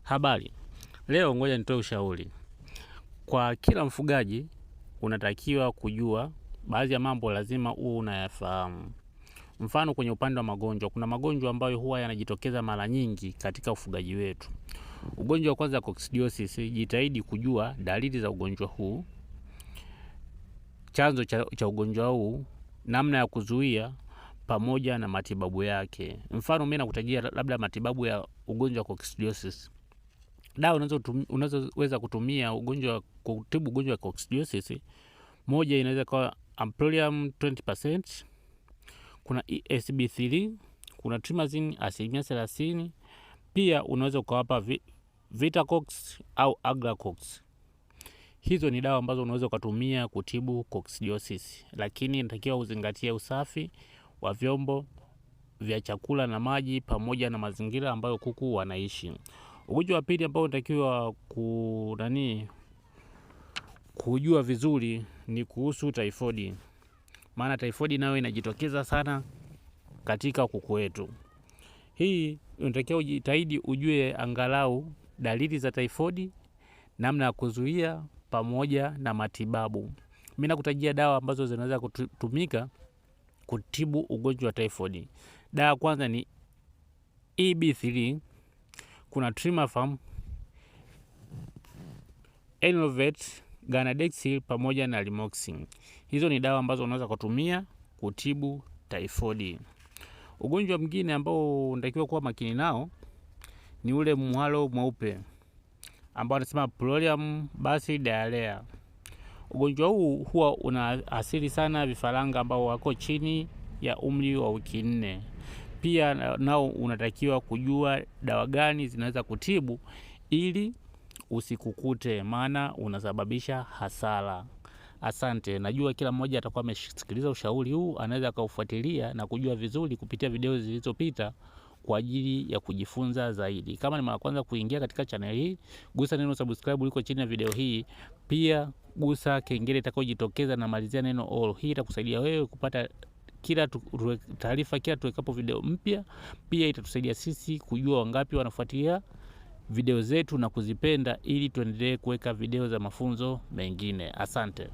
Habari, leo ngoja nitoe ushauri. Kwa kila mfugaji unatakiwa kujua baadhi ya mambo lazima uwe unayafahamu. Mfano, kwenye upande wa magonjwa, kuna magonjwa ambayo huwa yanajitokeza mara nyingi katika ufugaji wetu. Ugonjwa wa kwanza, coccidiosis. Jitahidi kujua dalili za ugonjwa huu, chanzo cha ugonjwa huu, namna ya kuzuia pamoja na matibabu yake. Mfano, mimi nakutajia labda matibabu ya ugonjwa wa coccidiosis. Dawa unazoweza kutumia kutibu ugonjwa wa coccidiosis, moja inaweza kuwa Amprolium 20%, kuna ESB3, kuna Trimazine 30%. Pia unaweza ukawapa Vitacox au Agracox. Hizo ni dawa ambazo unaweza kutumia kutibu coccidiosis, lakini inatakiwa uzingatie usafi wa vyombo vya chakula na maji pamoja na mazingira ambayo kuku wanaishi. Ugonjwa wa pili ambao unatakiwa kujua vizuri ni kuhusu typhoid. Maana typhoid nayo inajitokeza sana katika kuku wetu. Hii unatakiwa ujitahidi ujue angalau dalili za typhoid, namna ya kuzuia pamoja na matibabu. Mimi nakutajia dawa ambazo zinaweza kutumika kutibu ugonjwa wa typhoid. Dawa kwanza ni EB3, kuna Trimafam, Enovet, Ganadexil pamoja na Limoxin. Hizo ni dawa ambazo unaweza kutumia kutibu typhoid. Ugonjwa mwingine ambao unatakiwa kuwa makini nao ni ule mwalo mweupe ambao anasema Pleurum Bacillus diarrhea. Ugonjwa huu huwa unaathiri sana vifaranga ambao wako chini ya umri wa wiki 4. Pia nao unatakiwa kujua dawa gani zinaweza kutibu ili usikukute, maana unasababisha hasara. Asante, najua kila mmoja atakuwa amesikiliza ushauri huu, anaweza kaufuatilia na kujua vizuri kupitia video zilizopita kwa ajili ya kujifunza zaidi. Kama ni mara kwanza kuingia katika channel hii, gusa neno subscribe liko chini ya video hii. Pia gusa kengele itakayojitokeza na malizia neno all. Hii itakusaidia wewe kupata kila taarifa kila tuwekapo video mpya. Pia itatusaidia sisi kujua wangapi wanafuatilia video zetu na kuzipenda, ili tuendelee kuweka video za mafunzo mengine. Asante.